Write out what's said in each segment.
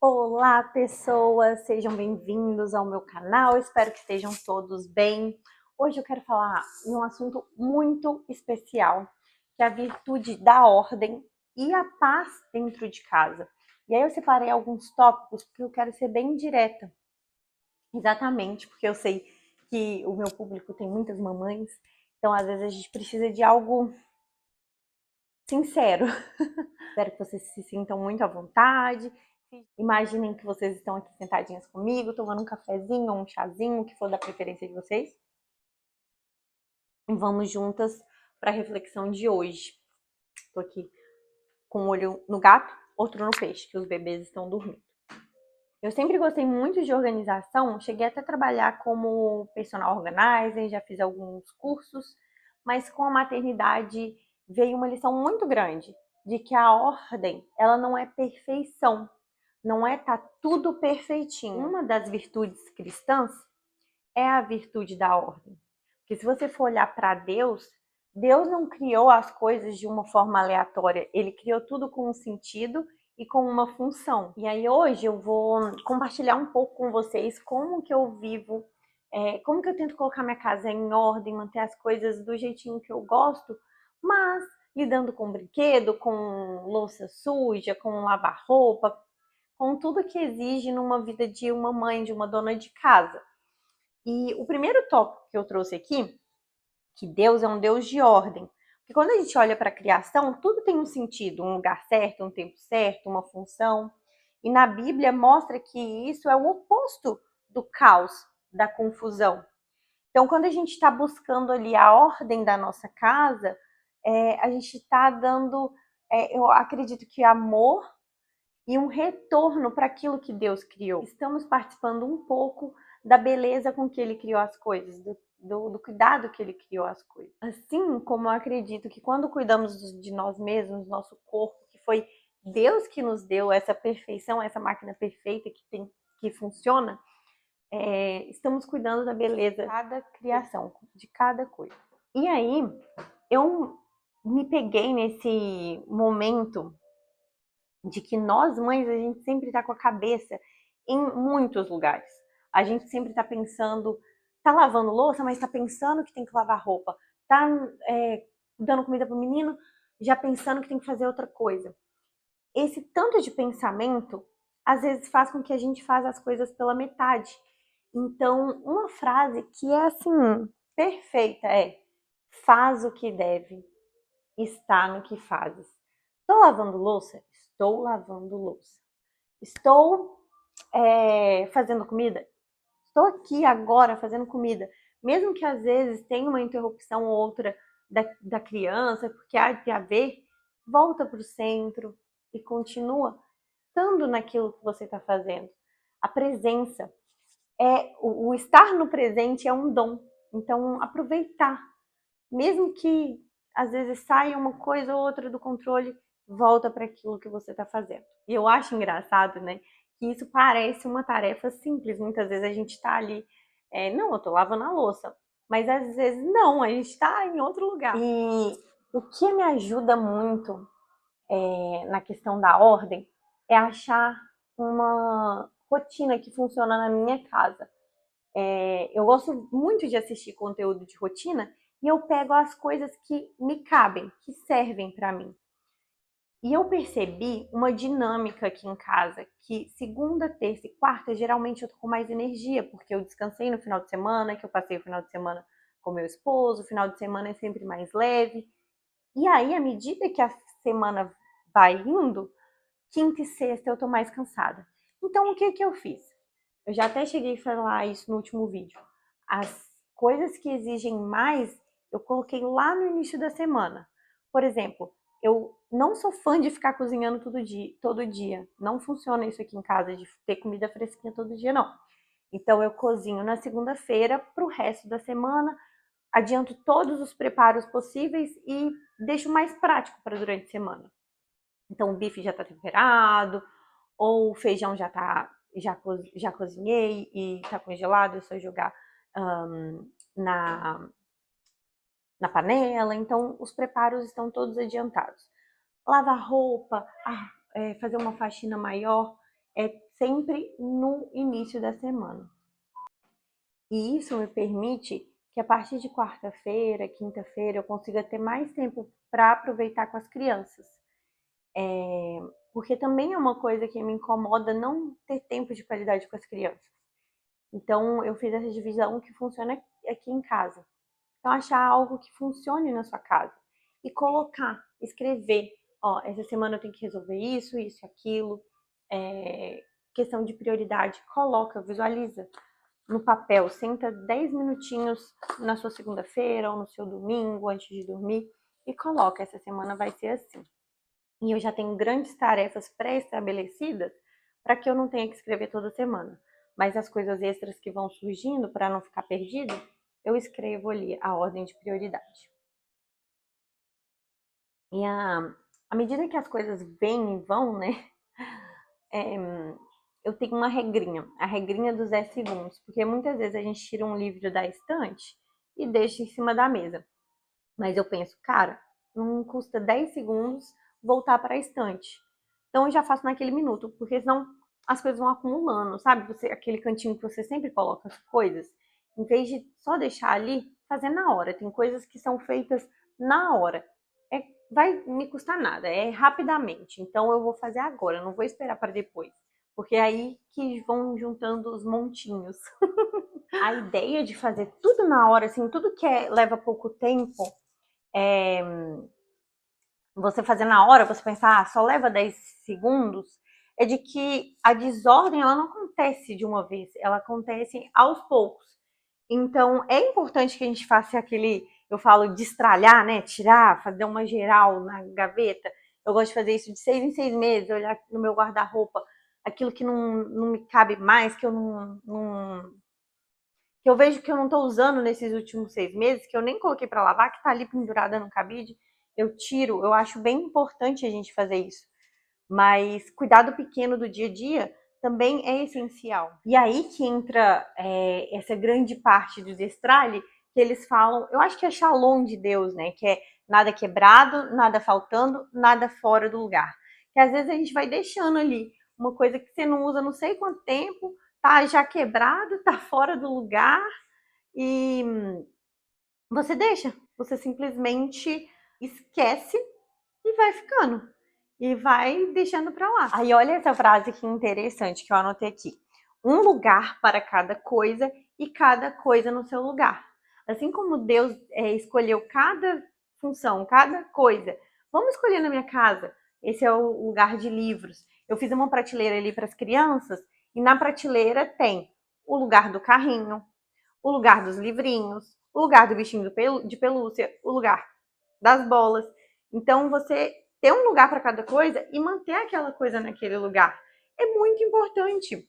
Olá, pessoas! Sejam bem-vindos ao meu canal. Espero que estejam todos bem. Hoje eu quero falar de um assunto muito especial, que é a virtude da ordem e a paz dentro de casa. E aí eu separei alguns tópicos porque eu quero ser bem direta. Exatamente, porque eu sei que o meu público tem muitas mamães, então às vezes a gente precisa de algo sincero. Espero que vocês se sintam muito à vontade. Imaginem que vocês estão aqui sentadinhas comigo, tomando um cafezinho ou um chazinho, o que for da preferência de vocês. E vamos juntas para a reflexão de hoje. Estou aqui com um olho no gato, outro no peixe, que os bebês estão dormindo. Eu sempre gostei muito de organização, cheguei até a trabalhar como personal organizer, já fiz alguns cursos, mas com a maternidade veio uma lição muito grande, de que a ordem, ela não é perfeição, não é tá tudo perfeitinho. Uma das virtudes cristãs é a virtude da ordem. Porque se você for olhar para Deus, Deus não criou as coisas de uma forma aleatória, ele criou tudo com um sentido e com uma função. E aí hoje eu vou compartilhar um pouco com vocês como que eu vivo, como que eu tento colocar minha casa em ordem, manter as coisas do jeitinho que eu gosto, mas lidando com brinquedo, com louça suja, com lavar roupa, com tudo que exige numa vida de uma mãe, de uma dona de casa. E o primeiro tópico que eu trouxe aqui, que Deus é um Deus de ordem. Porque quando a gente olha para a criação, tudo tem um sentido, um lugar certo, um tempo certo, uma função. E na Bíblia mostra que isso é o oposto do caos, da confusão. Então, quando a gente está buscando ali a ordem da nossa casa, a gente está dando, eu acredito que amor e um retorno para aquilo que Deus criou. Estamos participando um pouco da beleza com que ele criou as coisas, do cuidado que ele criou as coisas. Assim como eu acredito que quando cuidamos de nós mesmos, nosso corpo, que foi Deus que nos deu essa perfeição, essa máquina perfeita que funciona, estamos cuidando da beleza de cada criação, de cada coisa. E aí, eu me peguei nesse momento de que nós mães, a gente sempre está com a cabeça em muitos lugares. A gente sempre está pensando, tá lavando louça, mas está pensando que tem que lavar roupa. Tá dando comida para o menino, já pensando que tem que fazer outra coisa. Esse tanto de pensamento, às vezes faz com que a gente faça as coisas pela metade. Então, uma frase que é assim, perfeita é: faz o que deve, está no que fazes. Estou lavando louça? Estou lavando louça. Estou fazendo comida? Estou aqui agora fazendo comida. Mesmo que às vezes tenha uma interrupção ou outra da criança, porque há de haver, volta para o centro e continua estando naquilo que você está fazendo. A presença, o estar no presente é um dom. Então, aproveitar. Mesmo que às vezes saia uma coisa ou outra do controle, volta para aquilo que você está fazendo. E eu acho engraçado, né? Que isso parece uma tarefa simples. Muitas vezes a gente está ali, não, eu estou lavando a louça. Mas às vezes não, a gente está em outro lugar. E o que me ajuda muito na questão da ordem é achar uma rotina que funciona na minha casa. Eu gosto muito de assistir conteúdo de rotina e eu pego as coisas que me cabem, que servem para mim. E eu percebi uma dinâmica aqui em casa, que segunda, terça e quarta, geralmente eu tô com mais energia, porque eu descansei no final de semana, que eu passei o final de semana com meu esposo, o final de semana é sempre mais leve. E aí, à medida que a semana vai indo, quinta e sexta eu tô mais cansada. Então, o que que eu fiz? Eu já até cheguei a falar isso no último vídeo. As coisas que exigem mais, eu coloquei lá no início da semana. Por exemplo, eu não sou fã de ficar cozinhando todo dia. Não funciona isso aqui em casa, de ter comida fresquinha todo dia, não. Então, eu cozinho na segunda-feira para o resto da semana, adianto todos os preparos possíveis e deixo mais prático para durante a semana. Então, o bife já está temperado, ou o feijão já cozinhei e está congelado, é só jogar na, na panela. Então, os preparos estão todos adiantados. Lavar roupa, fazer uma faxina maior, sempre no início da semana. E isso me permite que a partir de quarta-feira, quinta-feira, eu consiga ter mais tempo para aproveitar com as crianças. Porque também é uma coisa que me incomoda não ter tempo de qualidade com as crianças. Então, eu fiz essa divisão que funciona aqui em casa. Então, achar algo que funcione na sua casa. E colocar, escrever. Ó, essa semana eu tenho que resolver isso, isso, aquilo. Questão de prioridade. Coloca, visualiza no papel. Senta 10 minutinhos na sua segunda-feira ou no seu domingo, antes de dormir. E coloca, essa semana vai ser assim. E eu já tenho grandes tarefas pré-estabelecidas para que eu não tenha que escrever toda semana. Mas as coisas extras que vão surgindo, para não ficar perdido, eu escrevo ali a ordem de prioridade. E à medida que as coisas vêm e vão, né? Eu tenho uma regrinha, a regrinha dos 10 segundos, porque muitas vezes a gente tira um livro da estante e deixa em cima da mesa. Mas eu penso, cara, não custa 10 segundos voltar para a estante. Então eu já faço naquele minuto, porque senão as coisas vão acumulando, sabe? Aquele cantinho que você sempre coloca as coisas, em vez de só deixar ali, fazer na hora. Tem coisas que são feitas na hora. Vai me custar nada, é rapidamente. Então eu vou fazer agora, não vou esperar para depois. Porque é aí que vão juntando os montinhos. A ideia de fazer tudo na hora, assim, tudo que leva pouco tempo, você fazer na hora, você pensar, só leva 10 segundos, é de que a desordem ela não acontece de uma vez, ela acontece aos poucos. Então, é importante que a gente faça aquele, eu falo, destralhar, né? Tirar, fazer uma geral na gaveta. Eu gosto de fazer isso de 6 em 6 meses, olhar no meu guarda-roupa, aquilo que não me cabe mais, que eu que eu vejo que eu não estou usando nesses últimos 6 meses, que eu nem coloquei para lavar, que está ali pendurada no cabide, eu tiro. Eu acho bem importante a gente fazer isso. Mas cuidado pequeno do dia a dia também é essencial. E aí que entra essa grande parte do destralhe, que eles falam, eu acho que é Shalom de Deus, né? Que é nada quebrado, nada faltando, nada fora do lugar. Que às vezes a gente vai deixando ali uma coisa que você não usa não sei quanto tempo, tá já quebrado, tá fora do lugar e você deixa, você simplesmente esquece e vai ficando. E vai deixando para lá. Aí olha essa frase que interessante que eu anotei aqui. Um lugar para cada coisa e cada coisa no seu lugar. Assim como Deus escolheu cada função, cada coisa. Vamos escolher na minha casa. Esse é o lugar de livros. Eu fiz uma prateleira ali para as crianças e na prateleira tem o lugar do carrinho, o lugar dos livrinhos, o lugar do bichinho de pelúcia, o lugar das bolas. Então, você ter um lugar para cada coisa e manter aquela coisa naquele lugar é muito importante.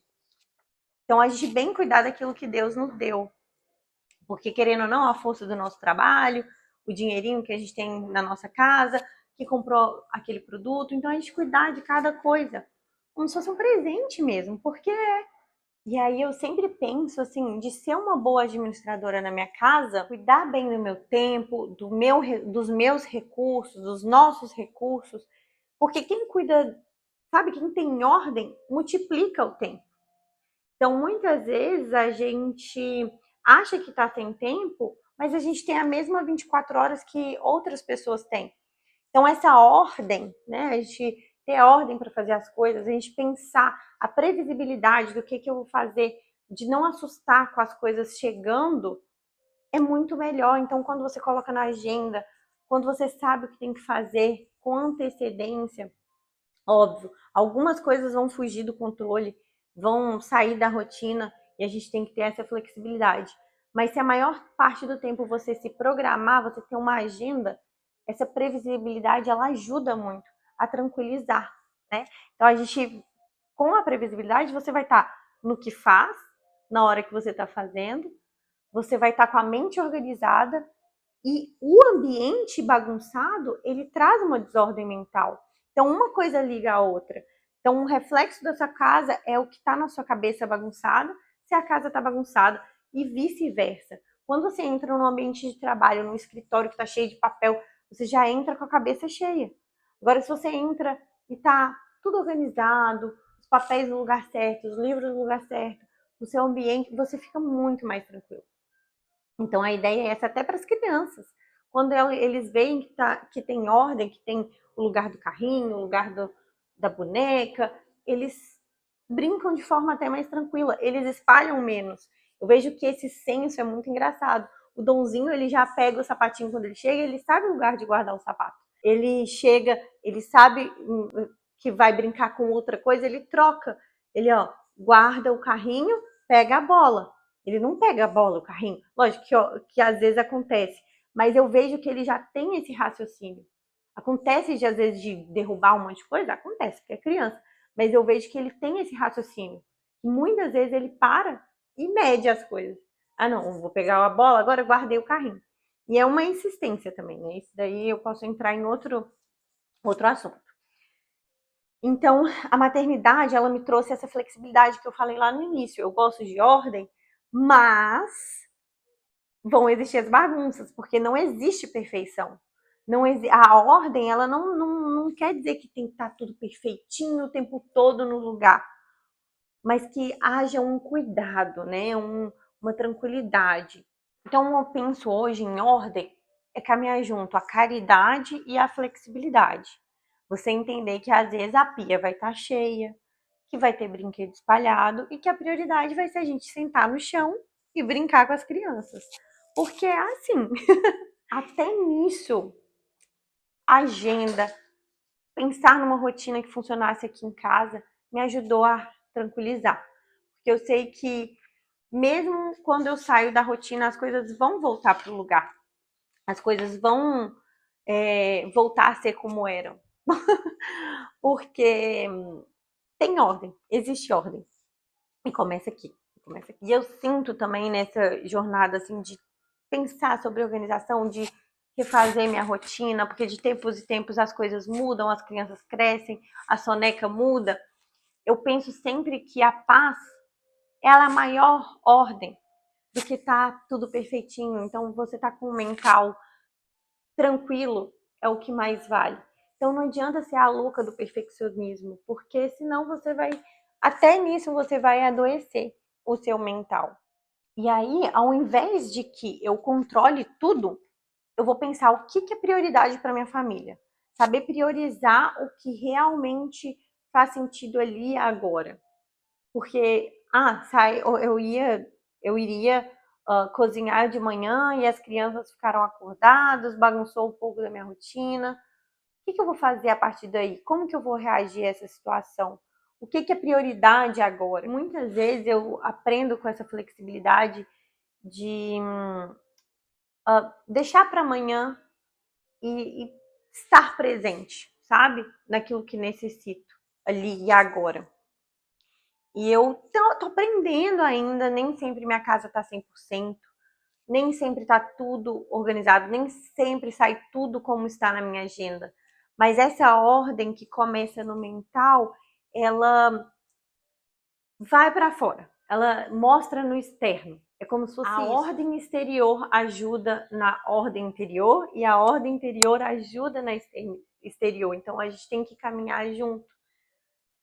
Então, a gente bem cuidar daquilo que Deus nos deu. Porque, querendo ou não, a força do nosso trabalho, o dinheirinho que a gente tem na nossa casa, que comprou aquele produto. Então, a gente cuidar de cada coisa como se fosse um presente mesmo, porque e aí eu sempre penso assim, de ser uma boa administradora na minha casa, cuidar bem do meu tempo, dos meus recursos, dos nossos recursos, porque quem cuida, sabe, quem tem ordem, multiplica o tempo. Então, muitas vezes a gente acha que está sem tempo, mas a gente tem a mesma 24 horas que outras pessoas têm. Então, essa ordem, né, a gente ter ordem para fazer as coisas, a gente pensar a previsibilidade do que eu vou fazer, de não assustar com as coisas chegando, é muito melhor. Então, quando você coloca na agenda, quando você sabe o que tem que fazer com antecedência, óbvio, algumas coisas vão fugir do controle, vão sair da rotina e a gente tem que ter essa flexibilidade. Mas se a maior parte do tempo você se programar, você ter uma agenda, essa previsibilidade ela ajuda muito a tranquilizar, né? Então a gente, com a previsibilidade, você vai estar no que faz, na hora que você está fazendo, você vai estar com a mente organizada e o ambiente bagunçado, ele traz uma desordem mental. Então, uma coisa liga a outra. Então, um reflexo da sua casa é o que está na sua cabeça bagunçado, se a casa está bagunçada, e vice-versa. Quando você entra num ambiente de trabalho, num escritório que está cheio de papel, você já entra com a cabeça cheia. Agora, se você entra e está tudo organizado, papéis no lugar certo, os livros no lugar certo, o seu ambiente, você fica muito mais tranquilo. Então a ideia é essa até para as crianças. Quando eles veem que tem ordem, que tem o lugar do carrinho, o lugar da boneca, eles brincam de forma até mais tranquila, eles espalham menos. Eu vejo que esse senso é muito engraçado. O Donzinho, ele já pega o sapatinho quando ele chega, ele sabe o lugar de guardar o sapato. Ele chega, ele sabe que vai brincar com outra coisa, ele troca. Ele, ó, guarda o carrinho, pega a bola. Ele não pega a bola, o carrinho. Lógico que às vezes acontece, mas eu vejo que ele já tem esse raciocínio. Acontece às vezes de derrubar um monte de coisa? Acontece, porque é criança. Mas eu vejo que ele tem esse raciocínio. Muitas vezes ele para e mede as coisas. Ah, não, vou pegar a bola, agora guardei o carrinho. E é uma insistência também, né? Isso daí eu posso entrar em outro assunto. Então, a maternidade, ela me trouxe essa flexibilidade que eu falei lá no início. Eu gosto de ordem, mas vão existir as bagunças, porque não existe perfeição. A ordem, ela não quer dizer que tem que estar tudo perfeitinho o tempo todo no lugar, mas que haja um cuidado, né? Uma tranquilidade. Então, eu penso hoje em ordem é caminhar junto a caridade e a flexibilidade. Você entender que às vezes a pia vai estar cheia, que vai ter brinquedo espalhado e que a prioridade vai ser a gente sentar no chão e brincar com as crianças. Porque é assim, até nisso, agenda, pensar numa rotina que funcionasse aqui em casa me ajudou a tranquilizar. Porque eu sei que mesmo quando eu saio da rotina, as coisas vão voltar para o lugar. As coisas vão voltar a ser como eram. Porque tem ordem, existe ordem. E começa aqui. E eu sinto também nessa jornada assim de pensar sobre organização, de refazer minha rotina, porque de tempos em tempos as coisas mudam, as crianças crescem, a soneca muda. Eu penso sempre que a paz ela é a maior ordem do que tá tudo perfeitinho. Então você tá com o mental tranquilo é o que mais vale. Então não adianta ser a louca do perfeccionismo, porque senão você vai, até nisso você vai adoecer o seu mental. E aí, ao invés de que eu controle tudo, eu vou pensar o que é prioridade para minha família. Saber priorizar o que realmente faz sentido ali agora. Porque, eu iria cozinhar de manhã e as crianças ficaram acordadas, bagunçou um pouco da minha rotina. O que eu vou fazer a partir daí? Como que eu vou reagir a essa situação? O que é prioridade agora? Muitas vezes eu aprendo com essa flexibilidade de deixar para amanhã e estar presente, sabe? Naquilo que necessito ali e agora. E eu tô aprendendo ainda, nem sempre minha casa tá 100%, nem sempre tá tudo organizado, nem sempre sai tudo como está na minha agenda. Mas essa ordem que começa no mental, ela vai para fora, ela mostra no externo. É como se fosse a ordem exterior ajuda na ordem interior e a ordem interior ajuda na exterior. Então a gente tem que caminhar junto.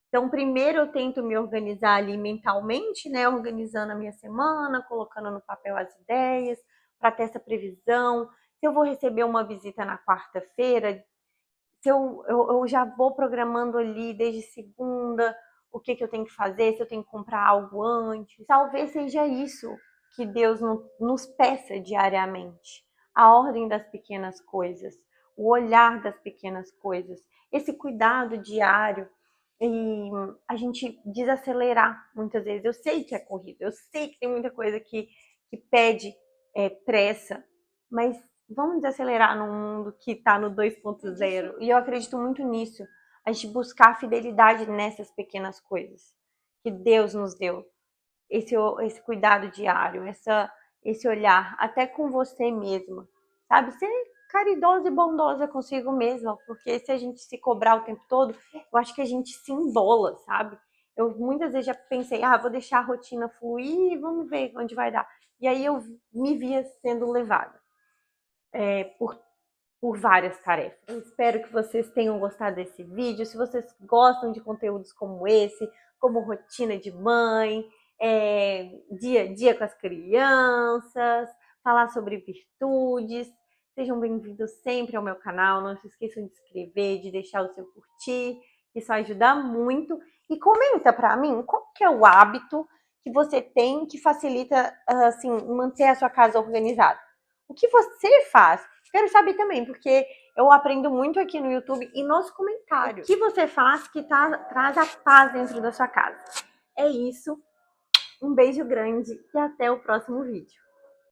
Então, primeiro eu tento me organizar ali mentalmente, né? Organizando a minha semana, colocando no papel as ideias, para ter essa previsão. Se eu vou receber uma visita na quarta-feira, se eu já vou programando ali desde segunda o que eu tenho que fazer, se eu tenho que comprar algo antes. Talvez seja isso que Deus nos peça diariamente. A ordem das pequenas coisas, o olhar das pequenas coisas, esse cuidado diário e a gente desacelerar muitas vezes. Eu sei que é corrida, eu sei que tem muita coisa que pede pressa, mas vamos desacelerar num mundo que está no 2.0. E eu acredito muito nisso. A gente buscar fidelidade nessas pequenas coisas que Deus nos deu. Esse cuidado diário, esse olhar, até com você mesma. Sabe? Ser caridosa e bondosa consigo mesma, porque se a gente se cobrar o tempo todo, eu acho que a gente se embola, sabe? Eu muitas vezes já pensei, vou deixar a rotina fluir e vamos ver onde vai dar. E aí eu me via sendo levada por várias tarefas. Eu espero que vocês tenham gostado desse vídeo. Se vocês gostam de conteúdos como esse, como rotina de mãe, dia a dia com as crianças, falar sobre virtudes. Sejam bem-vindos sempre ao meu canal, não se esqueçam de se inscrever, de deixar o seu curtir, isso ajuda muito. E comenta para mim qual que é o hábito que você tem que facilita, assim, manter a sua casa organizada. O que você faz? Quero saber também, porque eu aprendo muito aqui no YouTube e nos comentários. O que você faz que traz a paz dentro da sua casa? É isso. Um beijo grande e até o próximo vídeo.